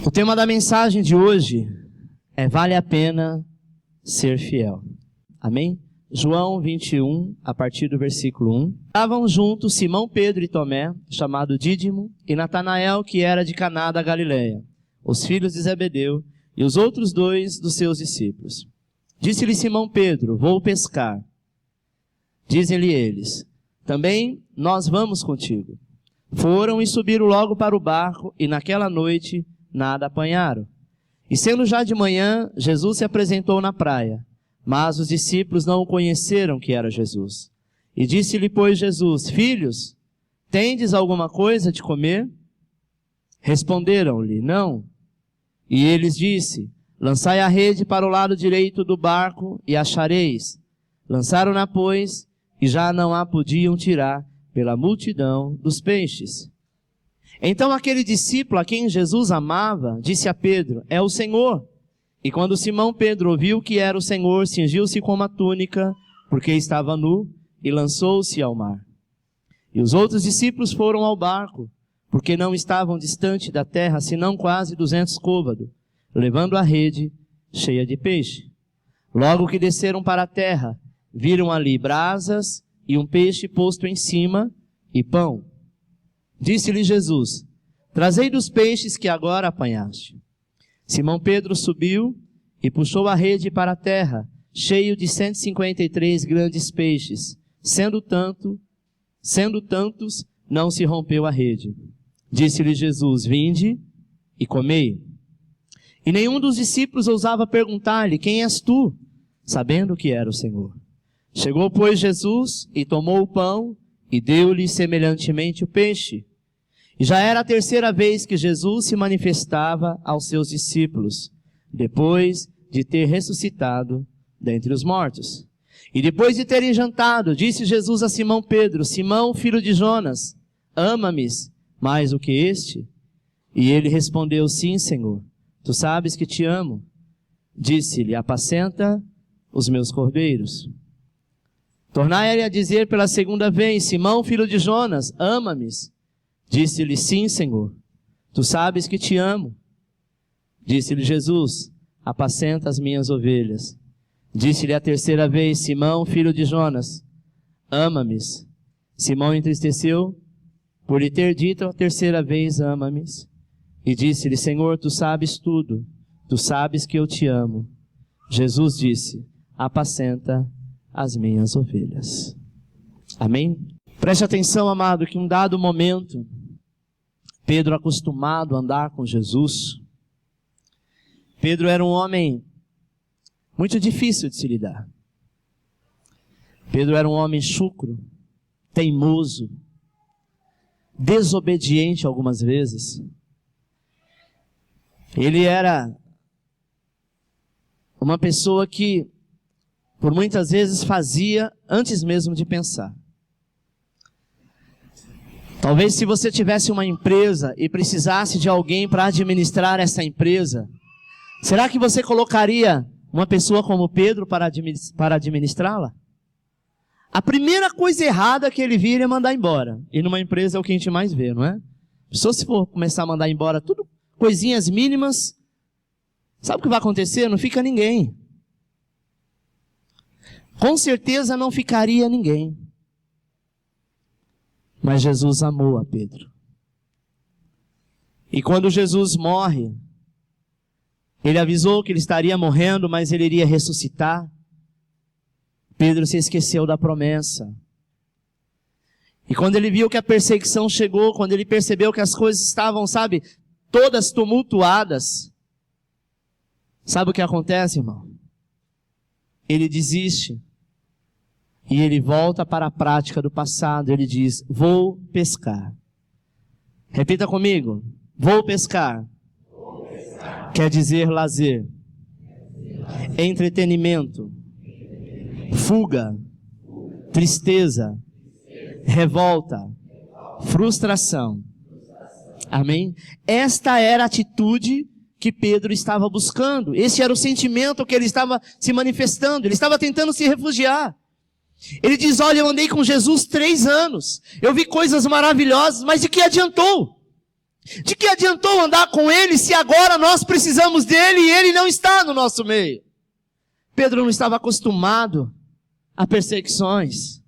O tema da mensagem de hoje é vale a pena ser fiel. Amém? João 21, a partir do versículo 1. Estavam juntos Simão, Pedro e Tomé, chamado Dídimo, e Natanael, que era de Caná da Galileia, os filhos de Zebedeu, e os outros dois dos seus discípulos. Disse-lhe Simão Pedro: vou pescar. Dizem-lhe eles: também nós vamos contigo. Foram e subiram logo para o barco, e naquela noite nada apanharam. E sendo já de manhã, Jesus se apresentou na praia, mas os discípulos não o conheceram que era Jesus. E disse-lhe, pois, Jesus: filhos, tendes alguma coisa de comer? Responderam-lhe: não. E eles disse: lançai a rede para o lado direito do barco e achareis. Lançaram-na, pois, e já não a podiam tirar pela multidão dos peixes. Então aquele discípulo a quem Jesus amava disse a Pedro: é o Senhor. E quando Simão Pedro ouviu que era o Senhor, cingiu-se com uma túnica, porque estava nu, e lançou-se ao mar. E os outros discípulos foram ao barco, porque não estavam distante da terra, senão quase 200 côvados, levando a rede cheia de peixe. Logo que desceram para a terra, viram ali brasas e um peixe posto em cima e pão. Disse-lhe Jesus: trazei dos peixes que agora apanhaste. Simão Pedro subiu e puxou a rede para a terra, cheio de 153 grandes peixes. Sendo tantos, não se rompeu a rede. Disse-lhe Jesus: vinde e comei. E nenhum dos discípulos ousava perguntar-lhe: quem és tu? Sabendo que era o Senhor. Chegou, pois, Jesus e tomou o pão e deu-lhe semelhantemente o peixe. E já era a terceira vez que Jesus se manifestava aos seus discípulos, depois de ter ressuscitado dentre os mortos. E depois de terem jantado, disse Jesus a Simão Pedro: Simão, filho de Jonas, ama-me mais do que este? E ele respondeu: sim, Senhor, tu sabes que te amo. Disse-lhe: apacenta os meus cordeiros. Tornai-lhe a dizer pela segunda vez: Simão, filho de Jonas, ama-me? Disse-lhe: sim, Senhor, tu sabes que te amo. Disse-lhe Jesus: apacenta as minhas ovelhas. Disse-lhe a terceira vez: Simão, filho de Jonas, ama-me? Simão entristeceu por lhe ter dito a terceira vez: ama-me. E disse-lhe: Senhor, tu sabes tudo, tu sabes que eu te amo. Jesus disse: apacenta as minhas ovelhas. Amém? Preste atenção, amado, que em um dado momento, Pedro, acostumado a andar com Jesus, Pedro era um homem muito difícil de se lidar. Pedro era um homem chucro, teimoso, desobediente algumas vezes. Ele era uma pessoa que, por muitas vezes, fazia antes mesmo de pensar. Talvez se você tivesse uma empresa e precisasse de alguém para administrar essa empresa, será que você colocaria uma pessoa como Pedro para administrá-la? A primeira coisa errada que ele vira é mandar embora. E numa empresa é o que a gente mais vê, não é? Pessoa, se for começar a mandar embora tudo, coisinhas mínimas, sabe o que vai acontecer? Não fica ninguém. Com certeza não ficaria ninguém. Mas Jesus amou a Pedro. E quando Jesus morre, ele avisou que ele estaria morrendo, mas ele iria ressuscitar. Pedro se esqueceu da promessa. E quando ele viu que a perseguição chegou, quando ele percebeu que as coisas estavam, todas tumultuadas, sabe o que acontece, irmão? Ele desiste. E ele volta para a prática do passado. Ele diz: vou pescar. Repita comigo: vou pescar. Vou pescar. Quer dizer lazer, entretenimento, fuga, tristeza, revolta, frustração. Amém? Esta era a atitude que Pedro estava buscando. Esse era o sentimento que ele estava se manifestando. Ele estava tentando se refugiar. Ele diz: olha, eu andei com Jesus 3 anos. Eu vi coisas maravilhosas, mas de que adiantou? De que adiantou andar com ele se agora nós precisamos dele e ele não está no nosso meio? Pedro não estava acostumado a perseguições.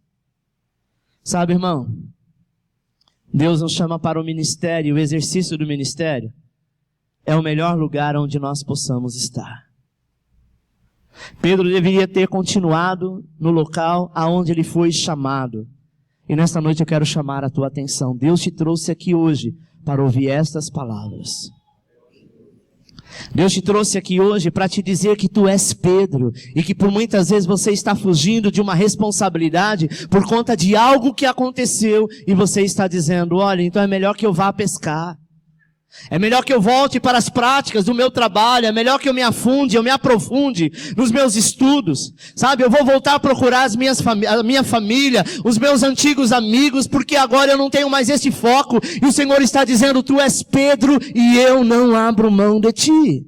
Sabe, irmão? Deus nos chama para o ministério, o exercício do ministério é o melhor lugar onde nós possamos estar. Pedro deveria ter continuado no local aonde ele foi chamado. E nesta noite eu quero chamar a tua atenção. Deus te trouxe aqui hoje para ouvir estas palavras. Deus te trouxe aqui hoje para te dizer que tu és Pedro e que por muitas vezes você está fugindo de uma responsabilidade por conta de algo que aconteceu e você está dizendo, olha, então é melhor que eu vá pescar. É melhor que eu volte para as práticas do meu trabalho, é melhor que eu me aprofunde nos meus estudos, sabe? Eu vou voltar a procurar a minha família, os meus antigos amigos, porque agora eu não tenho mais esse foco, e o Senhor está dizendo, tu és Pedro, e eu não abro mão de ti.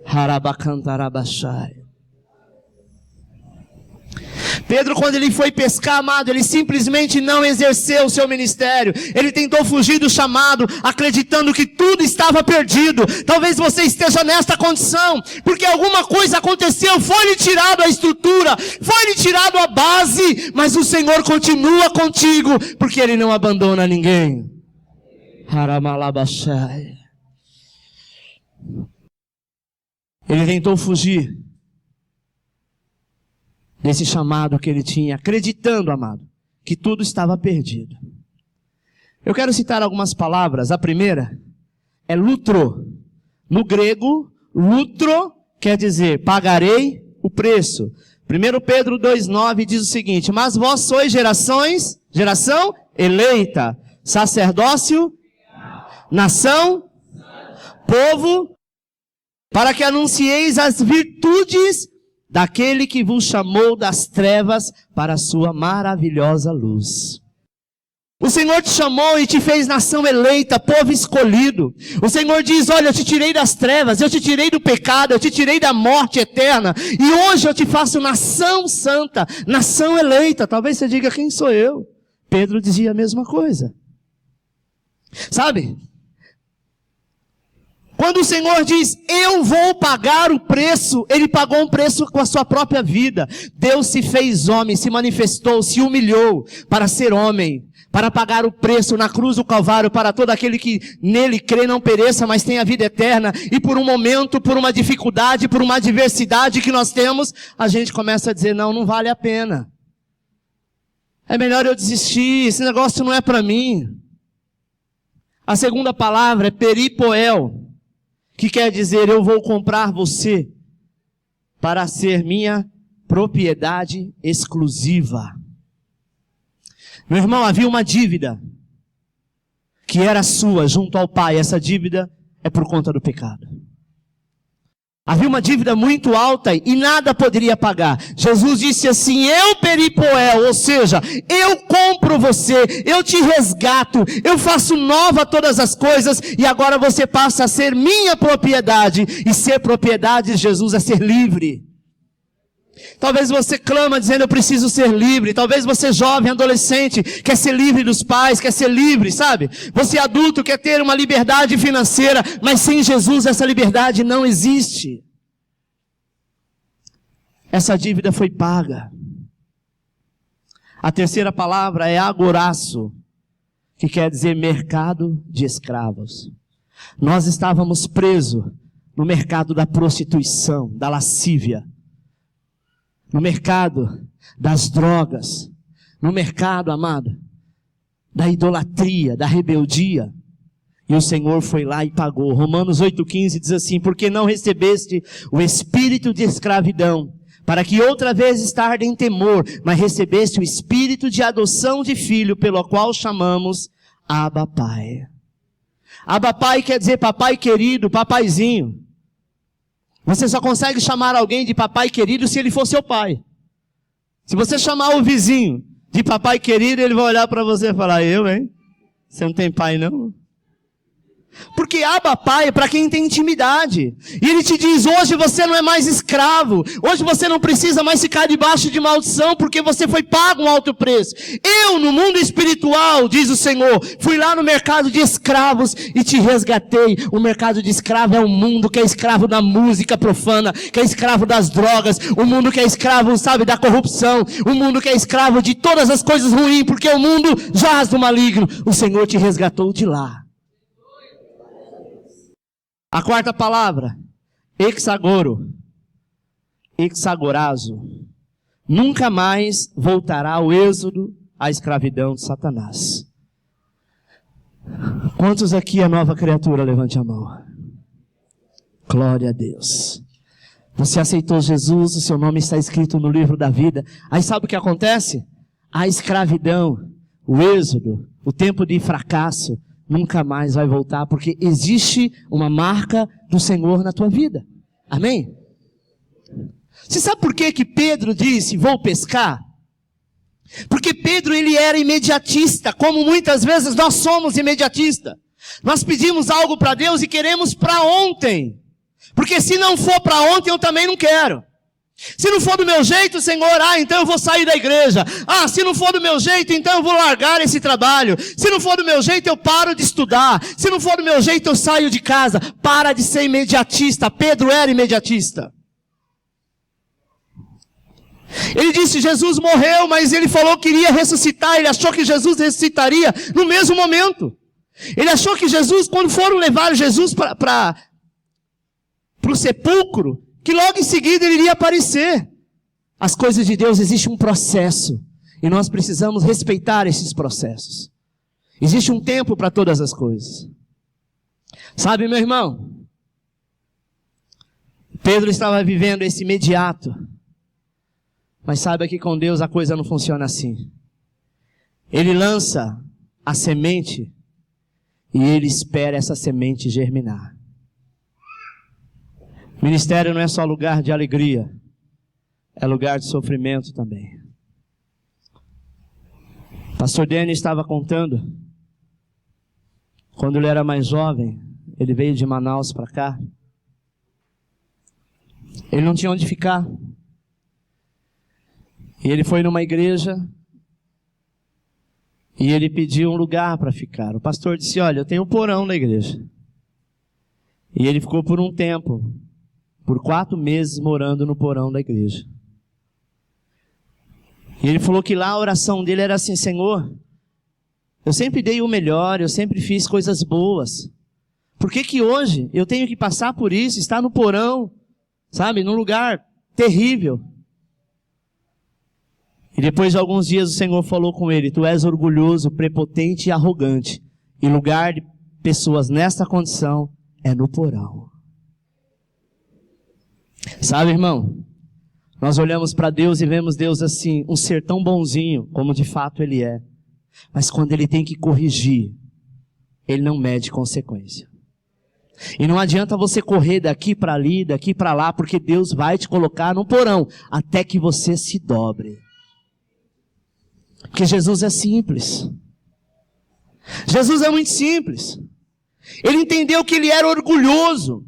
Harabacantarabashai. Pedro, quando ele foi pescar, amado, ele simplesmente não exerceu o seu ministério. Ele tentou fugir do chamado, acreditando que tudo estava perdido. Talvez você esteja nesta condição, porque alguma coisa aconteceu, foi-lhe tirado a estrutura, foi-lhe tirado a base, mas o Senhor continua contigo, porque Ele não abandona ninguém. Haramalabashai. Ele tentou fugir desse chamado que ele tinha, acreditando, amado, que tudo estava perdido. Eu quero citar algumas palavras. A primeira é lutro. No grego, lutro quer dizer, pagarei o preço. 1 Pedro 2,9 diz o seguinte, mas vós sois geração eleita, sacerdócio, nação, povo, para que anuncieis as virtudes daquele que vos chamou das trevas para a sua maravilhosa luz. O Senhor te chamou e te fez nação eleita, povo escolhido. O Senhor diz, olha, eu te tirei das trevas, eu te tirei do pecado, eu te tirei da morte eterna, e hoje eu te faço nação santa, nação eleita. Talvez você diga, quem sou eu? Pedro dizia a mesma coisa. Sabe? Quando o Senhor diz, eu vou pagar o preço, Ele pagou um preço com a sua própria vida. Deus se fez homem, se manifestou, se humilhou para ser homem, para pagar o preço na cruz do Calvário para todo aquele que nele crê não pereça, mas tenha vida eterna. E por um momento, por uma dificuldade, por uma adversidade que nós temos, a gente começa a dizer, não vale a pena. É melhor eu desistir, esse negócio não é para mim. A segunda palavra é peripoel, que quer dizer, eu vou comprar você para ser minha propriedade exclusiva. Meu irmão, havia uma dívida que era sua junto ao Pai. Essa dívida é por conta do pecado. Havia uma dívida muito alta e nada poderia pagar. Jesus disse assim, eu peripoel, ou seja, eu compro você, eu te resgato, eu faço nova todas as coisas e agora você passa a ser minha propriedade. E ser propriedade de Jesus é ser livre. Talvez você clama dizendo, eu preciso ser livre. Talvez você jovem, adolescente, quer ser livre dos pais, quer ser livre, sabe? Você adulto quer ter uma liberdade financeira, mas sem Jesus essa liberdade não existe. Essa dívida foi paga. A terceira palavra é agoraço, que quer dizer mercado de escravos. Nós estávamos presos no mercado da prostituição, da lascívia, no mercado das drogas, no mercado, amado, da idolatria, da rebeldia. E o Senhor foi lá e pagou. Romanos 8,15 diz assim, porque não recebeste o espírito de escravidão, para que outra vez estarde em temor, mas recebeste o espírito de adoção de filho, pelo qual chamamos Abba Pai. Abba Pai quer dizer papai querido, papaizinho. Você só consegue chamar alguém de papai querido se ele for seu pai. Se você chamar o vizinho de papai querido, ele vai olhar para você e falar, eu, hein? Você não tem pai, não? Porque Abba Pai é para quem tem intimidade. E Ele te diz, hoje você não é mais escravo. Hoje você não precisa mais ficar debaixo de maldição, porque você foi pago um alto preço. Eu, no mundo espiritual, diz o Senhor, fui lá no mercado de escravos e te resgatei. O mercado de escravo é um mundo que é escravo da música profana, que é escravo das drogas, um mundo que é escravo, sabe, da corrupção, um mundo que é escravo de todas as coisas ruins, porque o mundo jaz do maligno. O Senhor te resgatou de lá. A quarta palavra, exagoro, exagorazo, nunca mais voltará ao êxodo, à escravidão de Satanás. Quantos aqui é nova criatura? Levante a mão. Glória a Deus. Você aceitou Jesus, o seu nome está escrito no livro da vida. Aí sabe o que acontece? A escravidão, o êxodo, o tempo de fracasso, nunca mais vai voltar, porque existe uma marca do Senhor na tua vida. Amém? Você sabe por que Pedro disse, vou pescar? Porque Pedro, ele era imediatista, como muitas vezes nós somos imediatistas. Nós pedimos algo para Deus e queremos para ontem. Porque se não for para ontem, eu também não quero. Se não for do meu jeito, Senhor, então eu vou sair da igreja. Se não for do meu jeito, então eu vou largar esse trabalho. Se não for do meu jeito, eu paro de estudar. Se não for do meu jeito, eu saio de casa. Para de ser imediatista. Pedro era imediatista. Ele disse, Jesus morreu, mas ele falou que iria ressuscitar. Ele achou que Jesus ressuscitaria no mesmo momento. Ele achou que Jesus, quando foram levar Jesus para o sepulcro, que logo em seguida ele iria aparecer. As coisas de Deus, existe um processo. E nós precisamos respeitar esses processos. Existe um tempo para todas as coisas. Sabe, meu irmão? Pedro estava vivendo esse imediato. Mas saiba que com Deus a coisa não funciona assim. Ele lança a semente e ele espera essa semente germinar. Ministério não é só lugar de alegria, é lugar de sofrimento também. Pastor Danny estava contando, quando ele era mais jovem, ele veio de Manaus para cá. Ele não tinha onde ficar. E ele foi numa igreja e ele pediu um lugar para ficar. O pastor disse, olha, eu tenho um porão na igreja. E ele ficou por um tempo, por 4 meses morando no porão da igreja. E ele falou que lá a oração dele era assim, Senhor, eu sempre dei o melhor, eu sempre fiz coisas boas. Por que hoje eu tenho que passar por isso, estar no porão, sabe, num lugar terrível? E depois de alguns dias o Senhor falou com ele, tu és orgulhoso, prepotente e arrogante. E lugar de pessoas nesta condição é no porão. Sabe, irmão, nós olhamos para Deus e vemos Deus assim, um ser tão bonzinho, como de fato Ele é. Mas quando Ele tem que corrigir, Ele não mede consequência. E não adianta você correr daqui para ali, daqui para lá, porque Deus vai te colocar no porão, até que você se dobre. Porque Jesus é simples. Jesus é muito simples. Ele entendeu que Ele era orgulhoso.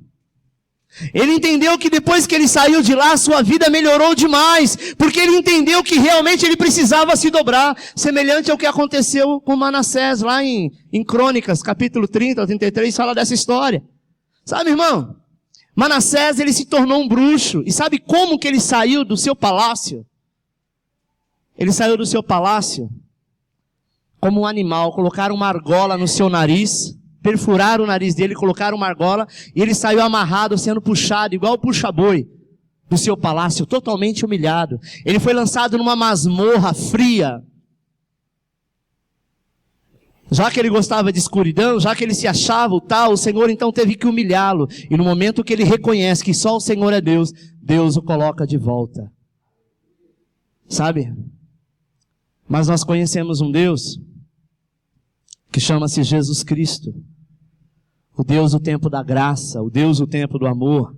Ele entendeu que depois que ele saiu de lá, sua vida melhorou demais, porque ele entendeu que realmente ele precisava se dobrar, semelhante ao que aconteceu com Manassés, lá em Crônicas, capítulo 30 ou 33, fala dessa história. Sabe, irmão? Manassés, ele se tornou um bruxo, e sabe como que ele saiu do seu palácio? Ele saiu do seu palácio como um animal, colocaram uma argola no seu nariz, perfuraram o nariz dele, colocaram uma argola, e ele saiu amarrado, sendo puxado, igual o puxa-boi, do seu palácio, totalmente humilhado. Ele foi lançado numa masmorra fria. Já que ele gostava de escuridão, já que ele se achava o tal, o Senhor então teve que humilhá-lo. E no momento que ele reconhece que só o Senhor é Deus, Deus o coloca de volta. Sabe? Mas nós conhecemos um Deus que chama-se Jesus Cristo. O Deus do tempo da graça, o Deus do tempo do amor.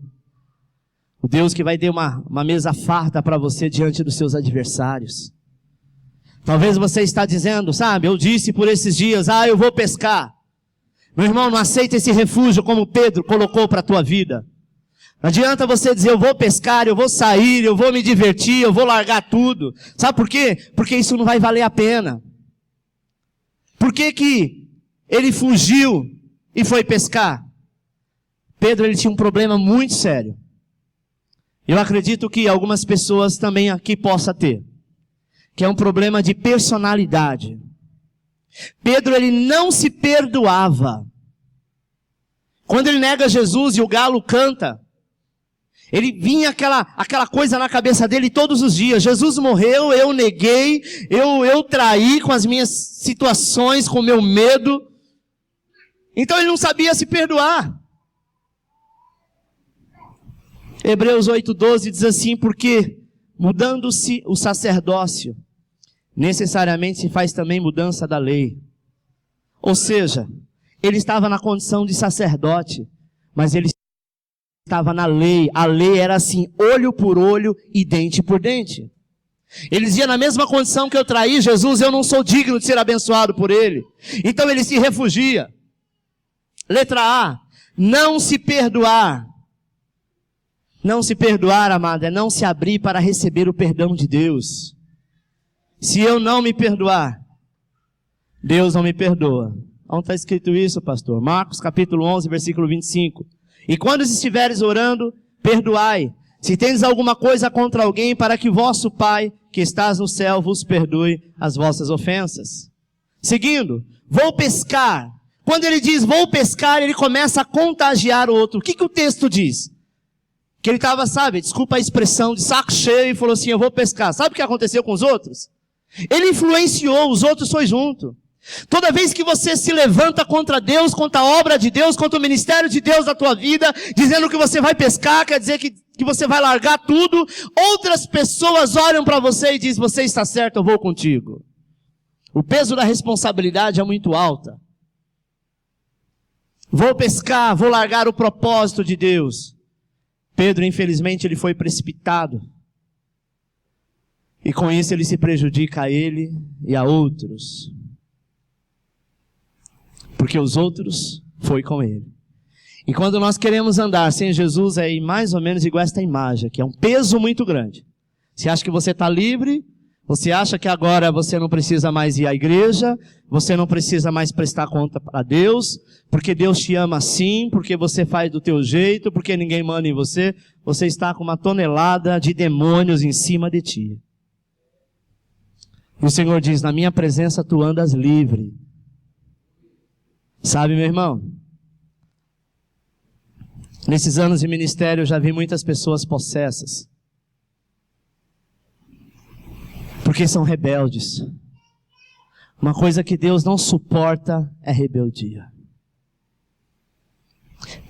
O Deus que vai ter uma mesa farta para você diante dos seus adversários. Talvez você está dizendo, sabe, eu disse por esses dias, eu vou pescar. Meu irmão, não aceita esse refúgio como Pedro colocou para a tua vida. Não adianta você dizer, eu vou pescar, eu vou sair, eu vou me divertir, eu vou largar tudo. Sabe por quê? Porque isso não vai valer a pena. Por que que ele fugiu e foi pescar? Pedro, ele tinha um problema muito sério. Eu acredito que algumas pessoas também aqui possam ter. Que é um problema de personalidade. Pedro, ele não se perdoava. Quando ele nega Jesus e o galo canta, ele vinha aquela coisa na cabeça dele todos os dias. Jesus morreu, eu neguei, eu traí com as minhas situações, com o meu medo. Então ele não sabia se perdoar. Hebreus 8:12 diz assim, porque mudando-se o sacerdócio, necessariamente se faz também mudança da lei. Ou seja, ele estava na condição de sacerdote, mas ele estava na lei. A lei era assim, olho por olho e dente por dente. Ele dizia, na mesma condição que eu traí Jesus, eu não sou digno de ser abençoado por ele. Então ele se refugia. Letra A, não se perdoar. Não se perdoar, amado, é não se abrir para receber o perdão de Deus. Se eu não me perdoar, Deus não me perdoa. Onde está escrito isso, pastor? Marcos capítulo 11, versículo 25. E quando estiveres orando, perdoai. Se tendes alguma coisa contra alguém, para que vosso Pai, que estás no céu, vos perdoe as vossas ofensas. Seguindo, vou pescar. Quando ele diz vou pescar, ele começa a contagiar o outro. O que o texto diz? Que ele estava, desculpa a expressão, de saco cheio e falou assim, eu vou pescar. Sabe o que aconteceu com os outros? Ele influenciou, os outros foi junto. Toda vez que você se levanta contra Deus, contra a obra de Deus, contra o ministério de Deus na tua vida, dizendo que você vai pescar, quer dizer que você vai largar tudo, outras pessoas olham para você e dizem, você está certo, eu vou contigo. O peso da responsabilidade é muito alta. Vou pescar, vou largar o propósito de Deus. Pedro, infelizmente, ele foi precipitado. E com isso ele se prejudica a ele e a outros. Porque os outros foi com ele. E quando nós queremos andar sem Jesus, é mais ou menos igual a esta imagem, que é um peso muito grande. Você acha que você está livre? Você acha que agora você não precisa mais ir à igreja? Você não precisa mais prestar conta para Deus? Porque Deus te ama assim, porque você faz do teu jeito, porque ninguém manda em você. Você está com uma tonelada de demônios em cima de ti. E o Senhor diz, na minha presença tu andas livre. Sabe, meu irmão? Nesses anos de ministério eu já vi muitas pessoas possessas. Porque são rebeldes. Uma coisa que Deus não suporta é rebeldia.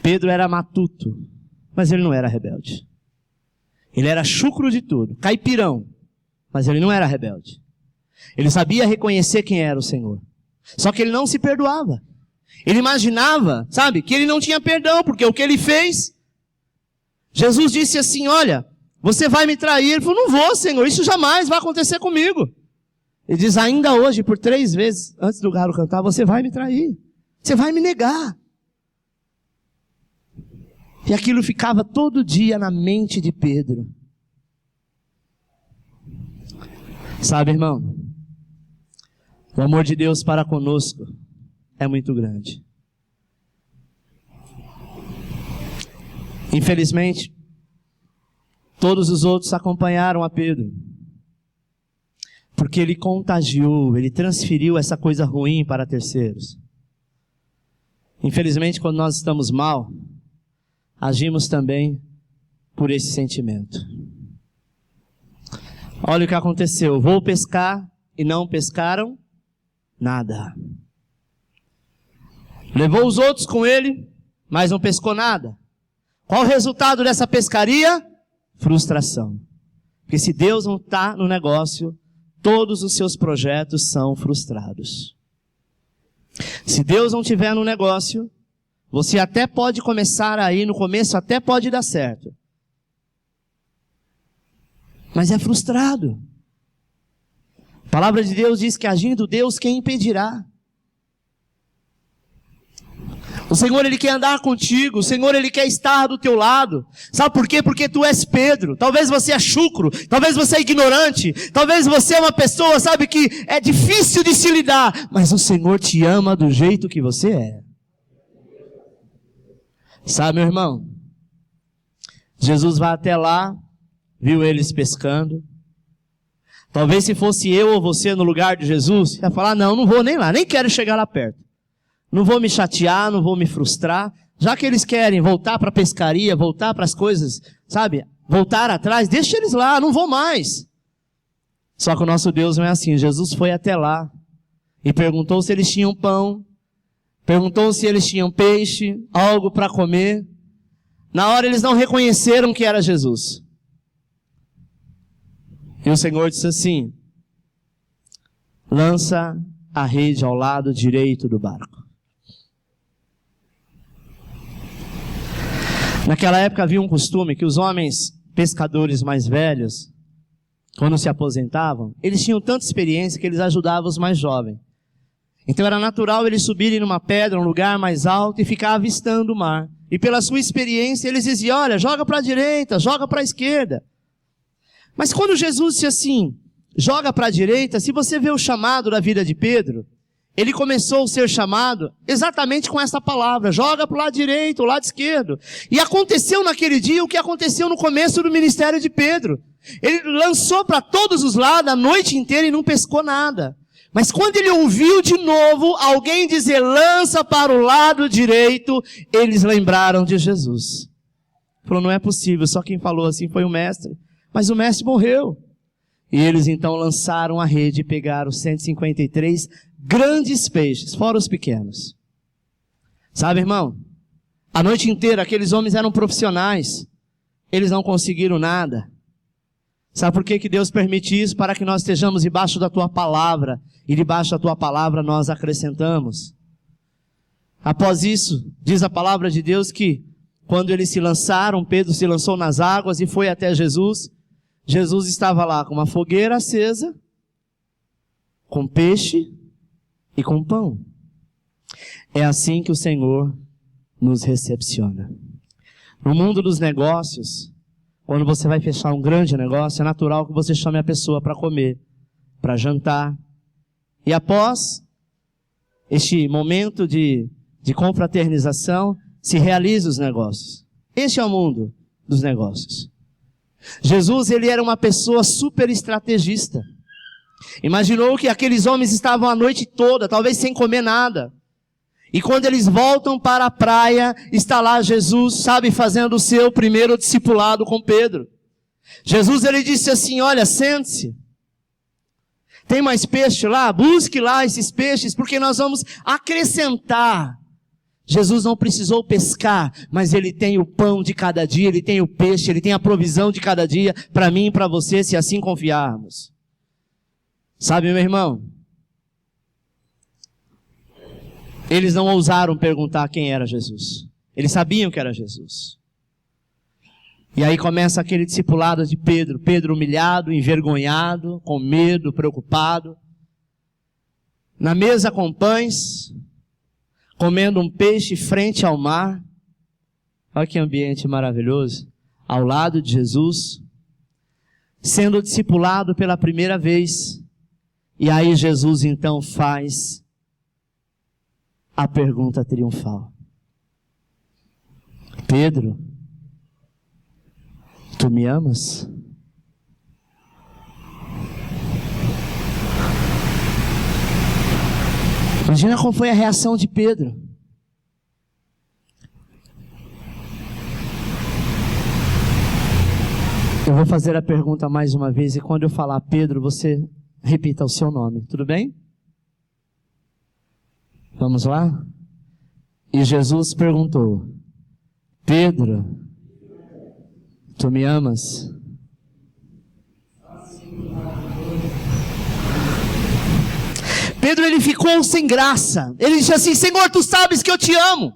Pedro era matuto, mas ele não era rebelde. Ele era chucro de tudo, caipirão, mas ele não era rebelde. Ele sabia reconhecer quem era o Senhor. Só que ele não se perdoava. Ele imaginava, que ele não tinha perdão, porque o que ele fez, Jesus disse assim, olha, você vai me trair. Ele falou, não vou, Senhor, isso jamais vai acontecer comigo. Ele diz, ainda hoje, por 3 vezes, antes do galo cantar, você vai me trair. Você vai me negar. E aquilo ficava todo dia na mente de Pedro. Sabe, irmão, o amor de Deus para conosco é muito grande. Infelizmente, todos os outros acompanharam a Pedro. Porque ele contagiou, ele transferiu essa coisa ruim para terceiros. Infelizmente, quando nós estamos mal, agimos também por esse sentimento. Olha o que aconteceu. Vou pescar e não pescaram nada. Levou os outros com ele, mas não pescou nada. Qual o resultado dessa pescaria? Frustração. Porque se Deus não está no negócio, todos os seus projetos são frustrados. Se Deus não estiver no negócio, você até pode começar aí, no começo até pode dar certo. Mas é frustrado. A palavra de Deus diz que agindo Deus, quem impedirá? O Senhor, Ele quer andar contigo. O Senhor, Ele quer estar do teu lado. Sabe por quê? Porque tu és Pedro. Talvez você é chucro. Talvez você é ignorante. Talvez você é uma pessoa, sabe, que é difícil de se lidar. Mas o Senhor te ama do jeito que você é. Sabe, meu irmão? Jesus vai até lá, viu eles pescando. Talvez se fosse eu ou você no lugar de Jesus, ia falar, não vou nem lá, nem quero chegar lá perto. Não vou me chatear, não vou me frustrar. Já que eles querem voltar para a pescaria, voltar para as coisas, sabe? Voltar atrás, deixa eles lá, não vou mais. Só que o nosso Deus não é assim. Jesus foi até lá e perguntou se eles tinham pão, perguntou se eles tinham peixe, algo para comer. Na hora eles não reconheceram que era Jesus. E o Senhor disse assim, lança a rede ao lado direito do barco. Naquela época havia um costume que os homens pescadores mais velhos, quando se aposentavam, eles tinham tanta experiência que eles ajudavam os mais jovens. Então era natural eles subirem numa pedra, um lugar mais alto, e ficar avistando o mar. E pela sua experiência eles diziam, olha, joga para a direita, joga para a esquerda. Mas quando Jesus disse assim, joga para a direita, se você vê o chamado da vida de Pedro, ele começou o ser chamado exatamente com essa palavra, joga para o lado direito, o lado esquerdo. E aconteceu naquele dia o que aconteceu no começo do ministério de Pedro. Ele lançou para todos os lados a noite inteira e não pescou nada. Mas quando ele ouviu de novo alguém dizer, lança para o lado direito, eles lembraram de Jesus. Falou, não é possível, só quem falou assim foi o mestre. Mas o mestre morreu. E eles então lançaram a rede e pegaram 153 grandes peixes, fora os pequenos. Sabe, irmão? A noite inteira aqueles homens eram profissionais. Eles não conseguiram nada. Sabe por que Deus permite isso? Para que nós estejamos debaixo da tua palavra. E debaixo da tua palavra nós acrescentamos. Após isso, diz a palavra de Deus que quando eles se lançaram, Pedro se lançou nas águas e foi até Jesus. Jesus estava lá com uma fogueira acesa, com peixe e com pão. É assim que o Senhor nos recepciona. No mundo dos negócios, quando você vai fechar um grande negócio, é natural que você chame a pessoa para comer, para jantar. E após este momento de confraternização, se realiza os negócios. Este é o mundo dos negócios. Jesus, ele era uma pessoa super estrategista. Imaginou que aqueles homens estavam a noite toda, talvez sem comer nada. E quando eles voltam para a praia, está lá Jesus, sabe, fazendo o seu primeiro discipulado com Pedro. Jesus, ele disse assim, olha, sente-se. Tem mais peixe lá? Busque lá esses peixes, porque nós vamos acrescentar. Jesus não precisou pescar, mas Ele tem o pão de cada dia, Ele tem o peixe, Ele tem a provisão de cada dia, para mim e para você, se assim confiarmos. Sabe, meu irmão? Eles não ousaram perguntar quem era Jesus. Eles sabiam que era Jesus. E aí começa aquele discipulado de Pedro. Pedro humilhado, envergonhado, com medo, preocupado. Na mesa com pães, comendo um peixe frente ao mar. Olha que ambiente maravilhoso. Ao lado de Jesus. Sendo discipulado pela primeira vez. E aí Jesus então faz a pergunta triunfal. Pedro, tu me amas? Imagina qual foi a reação de Pedro. Eu vou fazer a pergunta mais uma vez e quando eu falar Pedro, você repita o seu nome, tudo bem? Vamos lá? E Jesus perguntou, Pedro, tu me amas? Pedro, ele ficou sem graça. Ele disse assim, Senhor, tu sabes que eu te amo.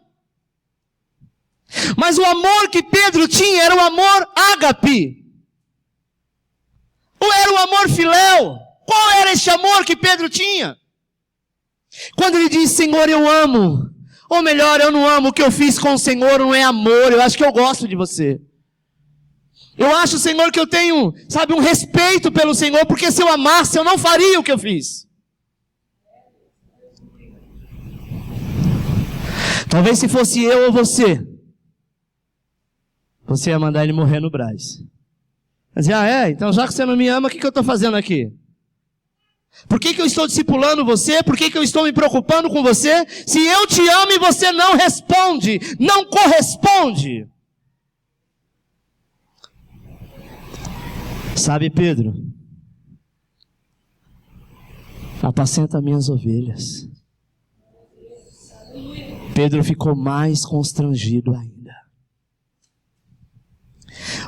Mas o amor que Pedro tinha era o amor ágape. Ou era o amor filéu? Qual era esse amor que Pedro tinha? Quando ele diz, Senhor, eu amo. Ou melhor, eu não amo o que eu fiz com o Senhor, não é amor, eu acho que eu gosto de você. Eu acho, Senhor, que eu tenho, sabe, um respeito pelo Senhor, porque se eu amasse, eu não faria o que eu fiz. Talvez se fosse eu ou você ia mandar ele morrer no Brás. Dizia, então já que você não me ama, o que eu estou fazendo aqui? Por que eu estou discipulando você? Por que eu estou me preocupando com você? Se eu te amo e você não responde, não corresponde. Sabe, Pedro, apacenta minhas ovelhas. Pedro ficou mais constrangido ainda.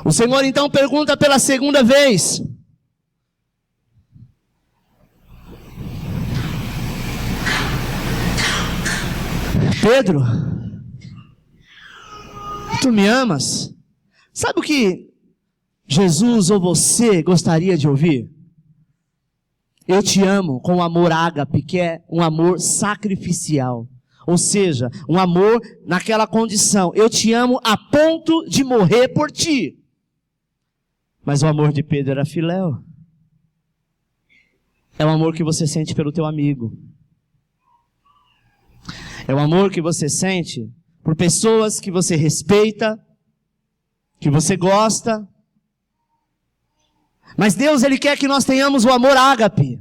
O Senhor então pergunta pela segunda vez: Pedro, tu me amas? Sabe o que Jesus ou você gostaria de ouvir? Eu te amo com o amor ágape, que é um amor sacrificial. Ou seja, um amor naquela condição. Eu te amo a ponto de morrer por ti. Mas o amor de Pedro era filéu. É o amor que você sente pelo teu amigo. É o amor que você sente por pessoas que você respeita, que você gosta. Mas Deus, Ele quer que nós tenhamos o amor ágape.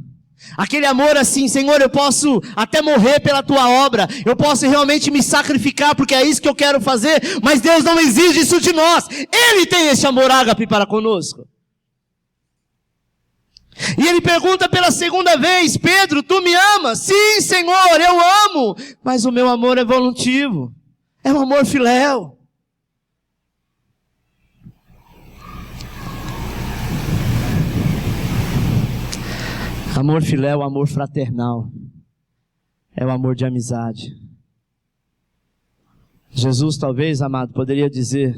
Aquele amor assim, Senhor, eu posso até morrer pela tua obra, eu posso realmente me sacrificar, porque é isso que eu quero fazer, mas Deus não exige isso de nós. Ele tem esse amor ágape para conosco. E Ele pergunta pela segunda vez: Pedro, tu me amas? Sim, Senhor, eu amo, mas o meu amor é voluntivo, é um amor filéu. Amor filéu, amor fraternal, é o amor de amizade. Jesus talvez, amado, poderia dizer: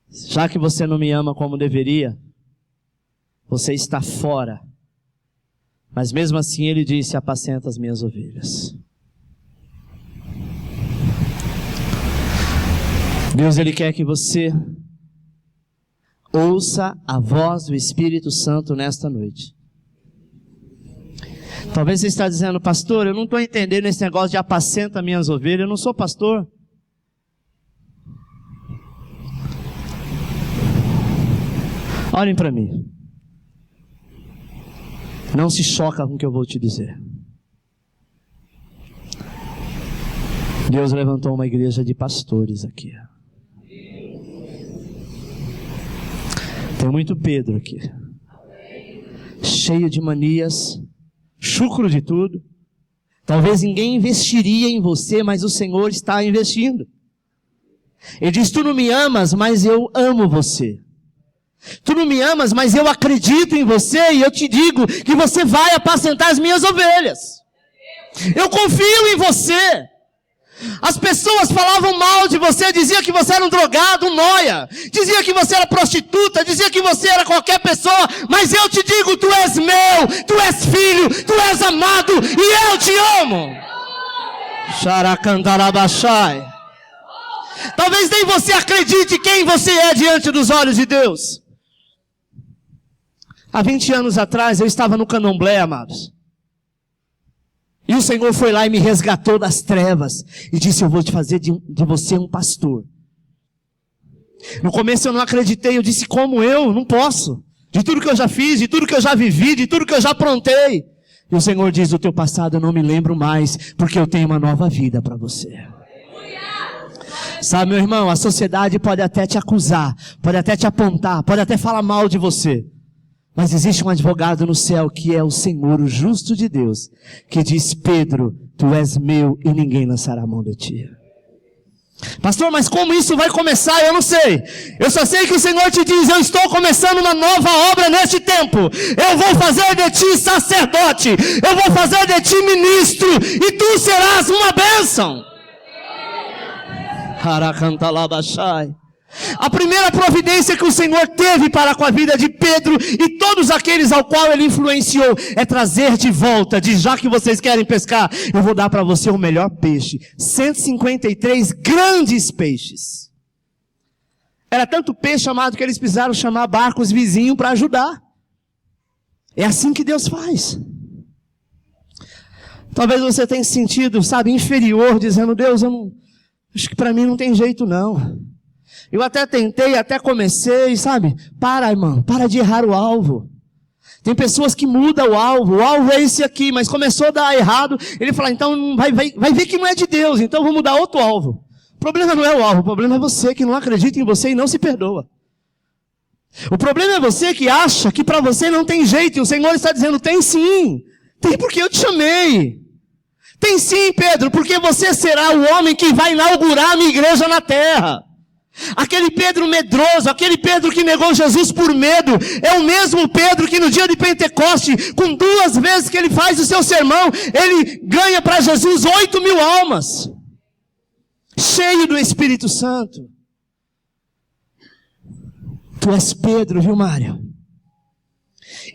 já que você não me ama como deveria, você está fora. Mas mesmo assim Ele disse: apacenta as minhas ovelhas. Deus, Ele quer que você ouça a voz do Espírito Santo nesta noite. Talvez você está dizendo: pastor, eu não estou entendendo esse negócio de apacenta minhas ovelhas, eu não sou pastor. Olhem para mim. Não se choca com o que eu vou te dizer. Deus levantou uma igreja de pastores aqui. Tem muito Pedro aqui, cheio de manias, chucro de tudo. Talvez ninguém investiria em você, mas o Senhor está investindo. Ele diz: tu não me amas, mas eu amo você. Tu não me amas, mas eu acredito em você e eu te digo que você vai apacentar as minhas ovelhas. Eu confio em você. As pessoas falavam mal de você, diziam que você era um drogado, um nóia, dizia que você era prostituta, dizia que você era qualquer pessoa, mas eu te digo: tu és meu, tu és filho, tu és amado e eu te amo. Xaracandarabachai. Talvez nem você acredite quem você é diante dos olhos de Deus. Há 20 anos atrás eu estava no candomblé, amados. E o Senhor foi lá e me resgatou das trevas e disse: eu vou te fazer de você um pastor. No começo eu não acreditei, eu disse: como eu? Não posso. De tudo que eu já fiz, de tudo que eu já vivi, de tudo que eu já aprontei. E o Senhor diz: o teu passado eu não me lembro mais, porque eu tenho uma nova vida para você. Sabe, meu irmão, a sociedade pode até te acusar, pode até te apontar, pode até falar mal de você. Mas existe um advogado no céu que é o Senhor, o justo de Deus, que diz: Pedro, tu és meu e ninguém lançará a mão de ti. Pastor, mas como isso vai começar? Eu não sei. Eu só sei que o Senhor te diz: eu estou começando uma nova obra neste tempo. Eu vou fazer de ti sacerdote. Eu vou fazer de ti ministro. E tu serás uma bênção. Haracantalabashai. A primeira providência que o Senhor teve para com a vida de Pedro e todos aqueles ao qual ele influenciou é trazer de volta, já que vocês querem pescar, eu vou dar para você o melhor peixe. 153 grandes peixes. Era tanto peixe chamado que eles precisaram chamar barcos vizinhos para ajudar. É assim que Deus faz. Talvez você tenha se sentido, inferior, dizendo, Deus, acho que para mim não tem jeito não. Eu até tentei, até comecei, para, irmão, para de errar o alvo. Tem pessoas que mudam o alvo é esse aqui, mas começou a dar errado, ele fala, então vai ver que não é de Deus, então vou mudar outro alvo. O problema não é o alvo, o problema é você que não acredita em você e não se perdoa. O problema é você que acha que para você não tem jeito, e o Senhor está dizendo, tem sim, tem porque eu te chamei. Tem sim, Pedro, porque você será o homem que vai inaugurar a minha igreja na terra. Aquele Pedro medroso, aquele Pedro que negou Jesus por medo, é o mesmo Pedro que no dia de Pentecoste, com 2 vezes que ele faz o seu sermão, ele ganha para Jesus 8.000 almas. Cheio do Espírito Santo. Tu és Pedro, viu, Mário?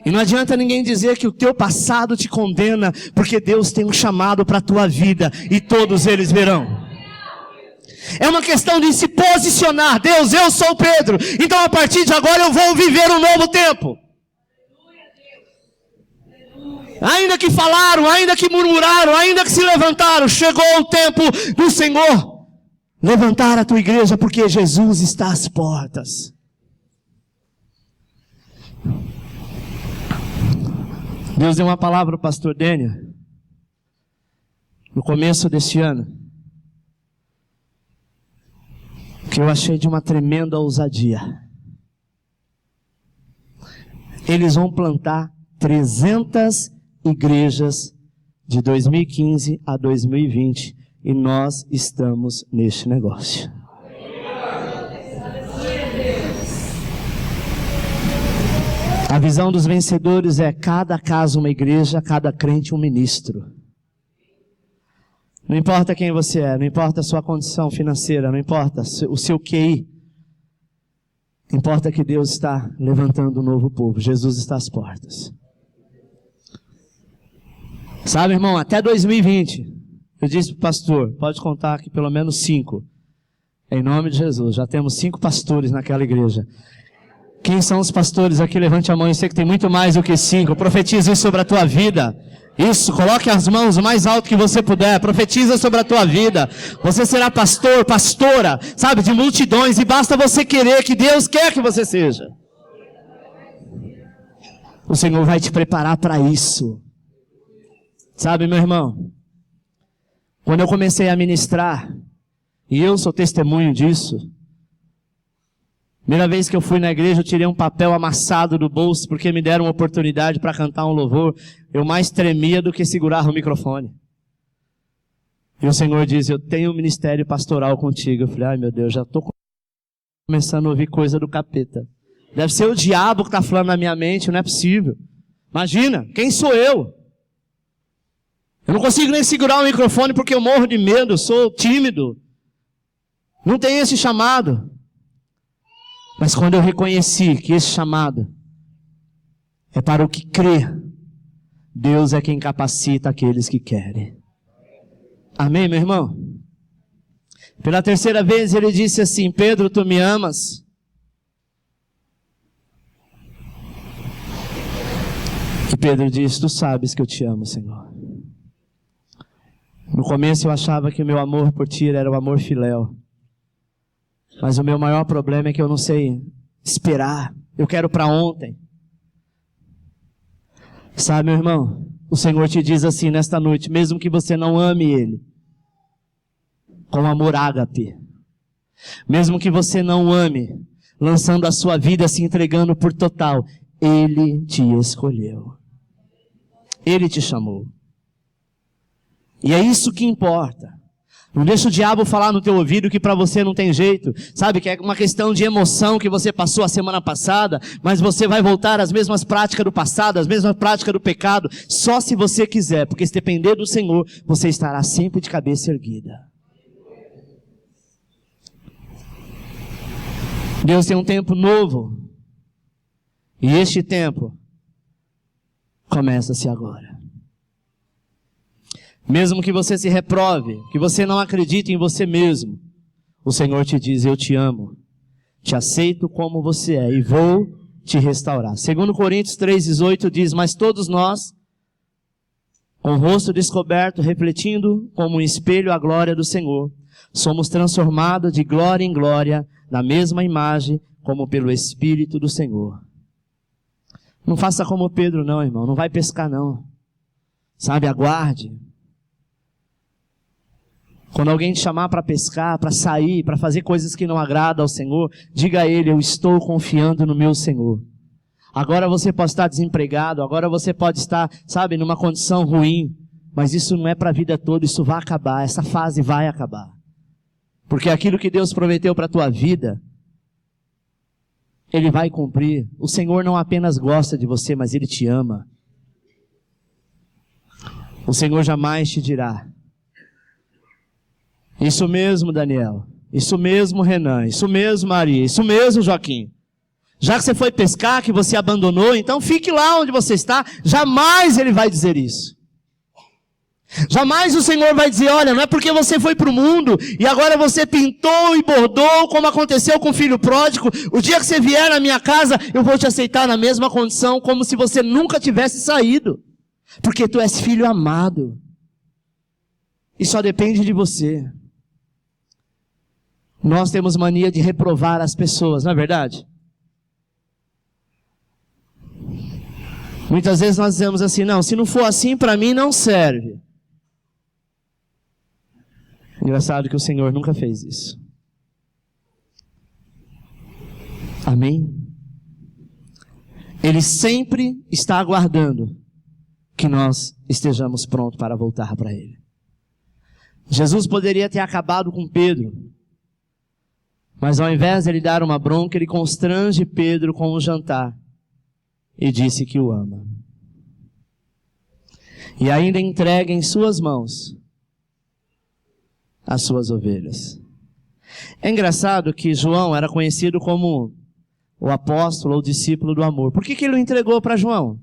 E não adianta ninguém dizer que o teu passado te condena, porque Deus tem um chamado para a tua vida, e todos eles verão. É uma questão de se posicionar. Deus, eu sou Pedro, então a partir de agora eu vou viver um novo tempo. Ainda que falaram, ainda que murmuraram, ainda que se levantaram, chegou o tempo do Senhor levantar a tua igreja, porque Jesus está às portas. Deus deu uma palavra ao pastor Dênio no começo deste ano, que eu achei de uma tremenda ousadia. Eles vão plantar 300 igrejas de 2015 a 2020 e nós estamos neste negócio. A visão dos vencedores é cada casa uma igreja, cada crente um ministro. Não importa quem você é, não importa a sua condição financeira, não importa o seu QI. Importa que Deus está levantando um novo povo. Jesus está às portas. Sabe, irmão, até 2020, eu disse para o pastor, pode contar que pelo menos 5. Em nome de Jesus, já temos 5 pastores naquela igreja. Quem são os pastores aqui? Levante a mão, eu sei que tem muito mais do que 5. Profetiza isso sobre a tua vida. Isso, coloque as mãos o mais alto que você puder. Profetiza sobre a tua vida. Você será pastor, pastora, de multidões. E basta você querer, que Deus quer que você seja. O Senhor vai te preparar para isso. Sabe, meu irmão? Quando eu comecei a ministrar, e eu sou testemunho disso, primeira vez que eu fui na igreja, eu tirei um papel amassado do bolso, porque me deram uma oportunidade para cantar um louvor. Eu mais tremia do que segurar o microfone. E o Senhor diz, eu tenho um ministério pastoral contigo. Eu falei, ai meu Deus, já estou começando a ouvir coisa do capeta. Deve ser o diabo que está falando na minha mente, não é possível. Imagina, quem sou eu? Eu não consigo nem segurar o microfone porque eu morro de medo, sou tímido. Não tenho esse chamado. Mas quando eu reconheci que esse chamado é para o que crê, Deus é quem capacita aqueles que querem. Amém, meu irmão? Pela 3ª vez ele disse assim, Pedro, tu me amas? E Pedro disse, tu sabes que eu te amo, Senhor. No começo eu achava que o meu amor por ti era o amor filéu. Mas o meu maior problema é que eu não sei esperar. Eu quero para ontem. Sabe, meu irmão? O Senhor te diz assim nesta noite, mesmo que você não ame Ele, com amor ágape. Mesmo que você não ame, lançando a sua vida, se entregando por total, Ele te escolheu. Ele te chamou. E é isso que importa. Não deixa o diabo falar no teu ouvido que para você não tem jeito. Sabe, que é uma questão de emoção que você passou a semana passada, mas você vai voltar às mesmas práticas do passado, às mesmas práticas do pecado, só se você quiser, porque se depender do Senhor, você estará sempre de cabeça erguida. Deus tem um tempo novo. E este tempo começa-se agora. Mesmo que você se reprove, que você não acredite em você mesmo, o Senhor te diz: eu te amo, te aceito como você é e vou te restaurar. 2 Coríntios 3,18 diz: mas todos nós, com o rosto descoberto, refletindo como um espelho a glória do Senhor, somos transformados de glória em glória, na mesma imagem, como pelo Espírito do Senhor. Não faça como Pedro não, irmão, não vai pescar não. Sabe, aguarde. Quando alguém te chamar para pescar, para sair, para fazer coisas que não agradam ao Senhor, diga a Ele: eu estou confiando no meu Senhor. Agora você pode estar desempregado, agora você pode estar, sabe, numa condição ruim, mas isso não é para a vida toda, isso vai acabar, essa fase vai acabar. Porque aquilo que Deus prometeu para a tua vida, Ele vai cumprir. O Senhor não apenas gosta de você, mas Ele te ama. O Senhor jamais te dirá: isso mesmo, Daniel, isso mesmo, Renan, isso mesmo, Maria, isso mesmo, Joaquim. Já que você foi pescar, que você abandonou, então fique lá onde você está. Jamais Ele vai dizer isso. Jamais o Senhor vai dizer: olha, não é porque você foi para o mundo e agora você pintou e bordou, como aconteceu com o filho pródigo. O dia que você vier na minha casa, eu vou te aceitar na mesma condição, como se você nunca tivesse saído. Porque tu és filho amado. E só depende de você. Nós temos mania de reprovar as pessoas, não é verdade? Muitas vezes nós dizemos assim: não, se não for assim para mim não serve. Engraçado que o Senhor nunca fez isso. Amém? Ele sempre está aguardando que nós estejamos prontos para voltar para Ele. Jesus poderia ter acabado com Pedro, mas ao invés de Ele dar uma bronca, Ele constrange Pedro com um jantar e disse que o ama. E ainda entrega em suas mãos as suas ovelhas. É engraçado que João era conhecido como o apóstolo ou discípulo do amor. Por que ele o entregou para João?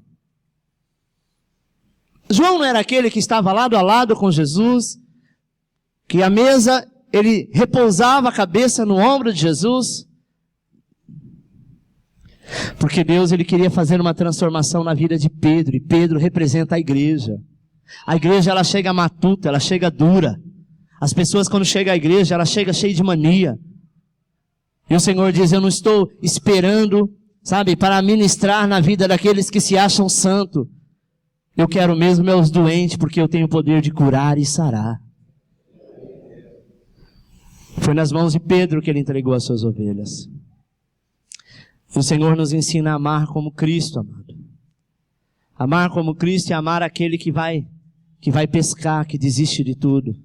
João não era aquele que estava lado a lado com Jesus, que à mesa ele repousava a cabeça no ombro de Jesus? Porque Deus, Ele queria fazer uma transformação na vida de Pedro, e Pedro representa a igreja. A igreja, ela chega matuta, ela chega dura. As pessoas, quando chegam à igreja, ela chega cheia de mania. E o Senhor diz: eu não estou esperando, sabe, para ministrar na vida daqueles que se acham santos. Eu quero mesmo meus doentes, porque eu tenho o poder de curar e sarar. Foi nas mãos de Pedro que Ele entregou as suas ovelhas. O Senhor nos ensina a amar como Cristo, amado. Amar como Cristo é amar aquele que vai pescar, que desiste de tudo.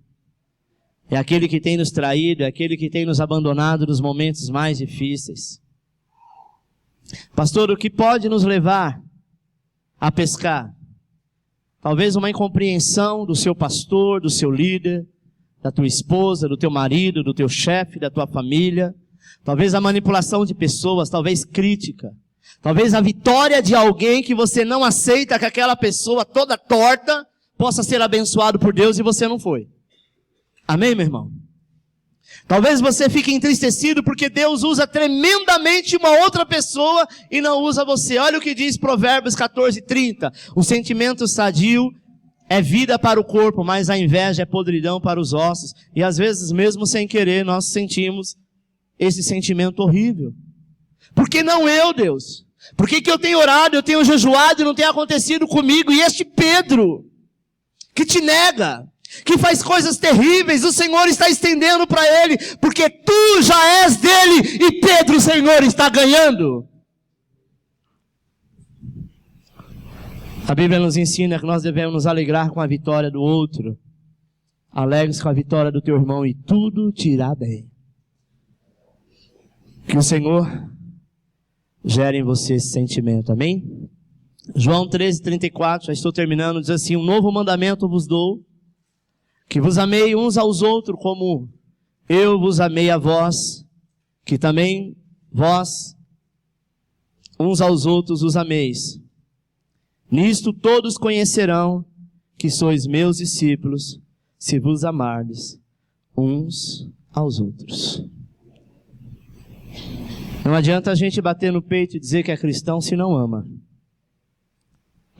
É aquele que tem nos traído, é aquele que tem nos abandonado nos momentos mais difíceis. Pastor, o que pode nos levar a pescar? Talvez uma incompreensão do seu pastor, do seu líder, da tua esposa, do teu marido, do teu chefe, da tua família. Talvez a manipulação de pessoas, talvez crítica. Talvez a vitória de alguém que você não aceita que aquela pessoa toda torta possa ser abençoado por Deus e você não foi. Amém, meu irmão? Talvez você fique entristecido porque Deus usa tremendamente uma outra pessoa e não usa você. Olha o que diz Provérbios 14:30. O sentimento sadio é vida para o corpo, mas a inveja é podridão para os ossos. E às vezes, mesmo sem querer, nós sentimos esse sentimento horrível. Por que não eu, Deus? Por que eu tenho orado, eu tenho jejuado e não tem acontecido comigo? E este Pedro, que te nega, que faz coisas terríveis, o Senhor está estendendo para ele, porque tu já és dele e Pedro o Senhor está ganhando. A Bíblia nos ensina que nós devemos nos alegrar com a vitória do outro. Alegre-se com a vitória do teu irmão e tudo te irá bem. Que o Senhor gere em você esse sentimento, amém? João 13:34, já estou terminando, diz assim: um novo mandamento vos dou, que vos amei uns aos outros como eu vos amei a vós, que também vós uns aos outros os ameis. Nisto todos conhecerão que sois meus discípulos, se vos amardes uns aos outros. Não adianta a gente bater no peito e dizer que é cristão se não ama.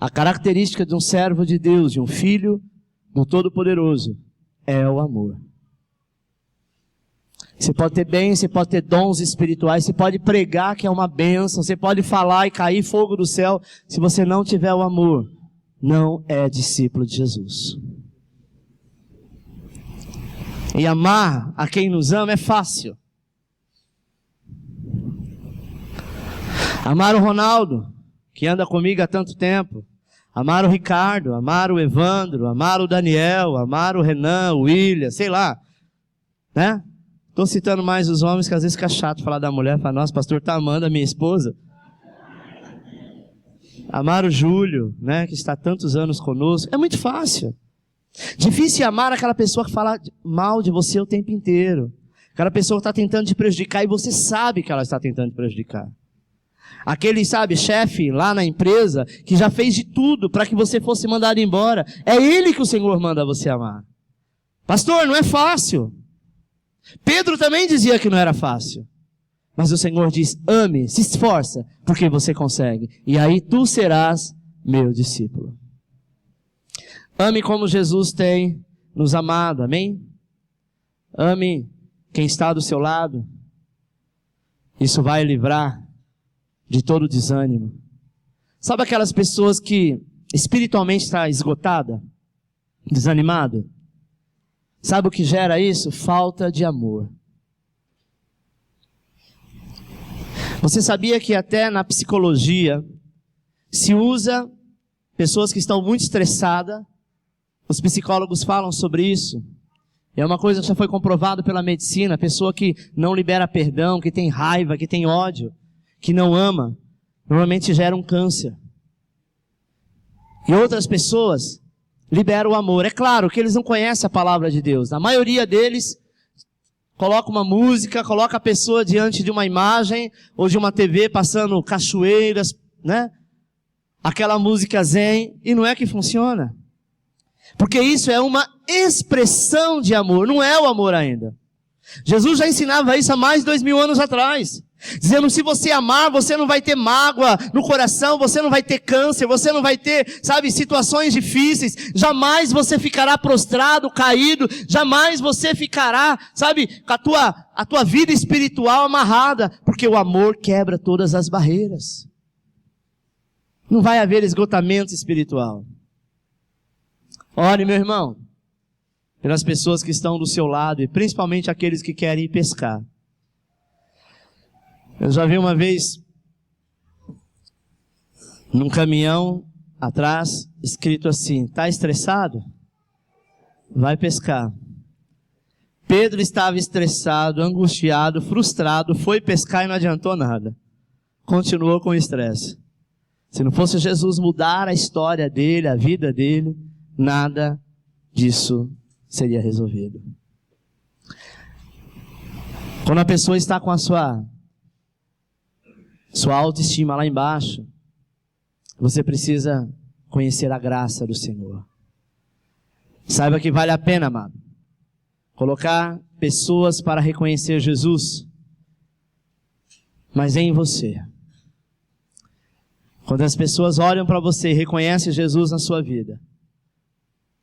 A característica de um servo de Deus, de um filho do Todo-Poderoso, é o amor. Você pode ter bens, você pode ter dons espirituais, você pode pregar que é uma bênção, você pode falar e cair fogo do céu. Se você não tiver o amor, não é discípulo de Jesus. E amar a quem nos ama é fácil. Amar o Ronaldo, que anda comigo há tanto tempo. Amar o Ricardo, amar o Evandro, amar o Daniel, amar o Renan, o William, sei lá. Né? Estou citando mais os homens, que às vezes fica chato falar da mulher. Fala, nossa, pastor está amando a minha esposa. Amar o Júlio, né, que está há tantos anos conosco. É muito fácil. Difícil é amar aquela pessoa que fala mal de você o tempo inteiro. Aquela pessoa que está tentando te prejudicar e você sabe que ela está tentando te prejudicar. Aquele, sabe, chefe lá na empresa que já fez de tudo para que você fosse mandado embora. É ele que o Senhor manda você amar. Pastor, não é fácil. Pedro também dizia que não era fácil. Mas o Senhor diz, ame, se esforça, porque você consegue. E aí tu serás meu discípulo. Ame como Jesus tem nos amado, amém? Ame quem está do seu lado. Isso vai livrar de todo desânimo. Sabe aquelas pessoas que espiritualmente está esgotada? Desanimada? Sabe o que gera isso? Falta de amor. Você sabia que até na psicologia se usa pessoas que estão muito estressadas? Os psicólogos falam sobre isso. É uma coisa que já foi comprovado pela medicina. Pessoa que não libera perdão, que tem raiva, que tem ódio, que não ama, normalmente gera um câncer. E outras pessoas liberam o amor. É claro que eles não conhecem a palavra de Deus. A maioria deles coloca uma música, coloca a pessoa diante de uma imagem ou de uma TV passando cachoeiras, né? Aquela música zen, e não é que funciona. Porque isso é uma expressão de amor, não é o amor ainda. Jesus já ensinava isso há mais de 2000 anos atrás. Dizendo, se você amar, você não vai ter mágoa no coração, você não vai ter câncer, você não vai ter, sabe, situações difíceis. Jamais você ficará prostrado, caído, jamais você ficará, sabe, com a tua vida espiritual amarrada, porque o amor quebra todas as barreiras. Não vai haver esgotamento espiritual. Ore, meu irmão, pelas pessoas que estão do seu lado e principalmente aqueles que querem ir pescar. Eu já vi uma vez num caminhão atrás escrito assim: tá estressado? Vai pescar. Pedro estava estressado, angustiado, frustrado, foi pescar e não adiantou nada. Continuou com o estresse. Se não fosse Jesus mudar a história dele, a vida dele, nada disso seria resolvido. Quando a pessoa está com a sua autoestima lá embaixo, você precisa conhecer a graça do Senhor. Saiba que vale a pena, amado, colocar pessoas para reconhecer Jesus, mas é em você. Quando as pessoas olham para você e reconhecem Jesus na sua vida,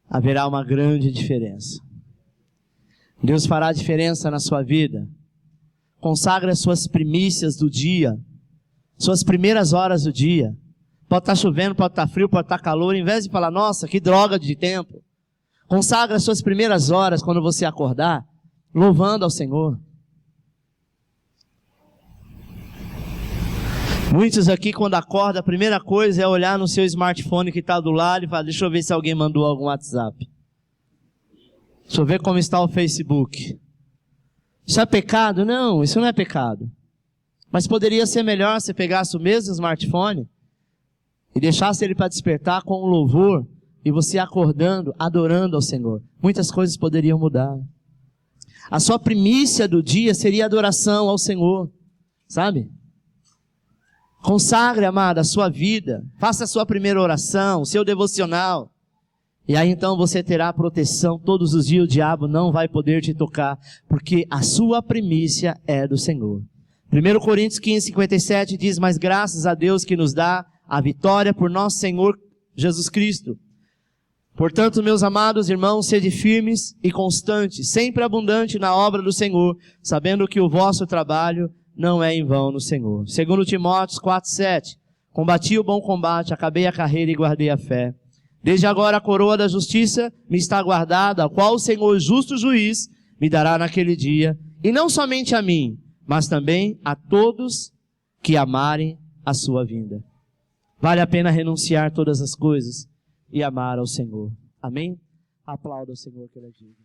haverá uma grande diferença. Deus fará diferença na sua vida. Consagre as suas primícias do dia, suas primeiras horas do dia. Pode estar chovendo, pode estar frio, pode estar calor. Em vez de falar, nossa, que droga de tempo, consagre as suas primeiras horas quando você acordar, louvando ao Senhor. Muitos aqui, quando acordam, a primeira coisa é olhar no seu smartphone que está do lado e falar, deixa eu ver se alguém mandou algum WhatsApp. Deixa eu ver como está o Facebook. Isso é pecado? Não, isso não é pecado. Mas poderia ser melhor se pegasse o mesmo smartphone e deixasse ele para despertar com um louvor e você acordando, adorando ao Senhor. Muitas coisas poderiam mudar. A sua primícia do dia seria adoração ao Senhor. Sabe? Consagre, amada, a sua vida. Faça a sua primeira oração, o seu devocional. E aí então você terá proteção todos os dias, o diabo não vai poder te tocar, porque a sua primícia é do Senhor. 1 Coríntios 15, 57 diz, mas graças a Deus que nos dá a vitória por nosso Senhor Jesus Cristo. Portanto, meus amados irmãos, sede firmes e constantes, sempre abundante na obra do Senhor, sabendo que o vosso trabalho não é em vão no Senhor. 2 Timóteo 4, 7, combati o bom combate, acabei a carreira e guardei a fé. Desde agora a coroa da justiça me está guardada, a qual o Senhor, justo juiz, me dará naquele dia, e não somente a mim, mas também a todos que amarem a sua vinda. Vale a pena renunciar todas as coisas e amar ao Senhor. Amém? Aplauda o Senhor que Ele é digno.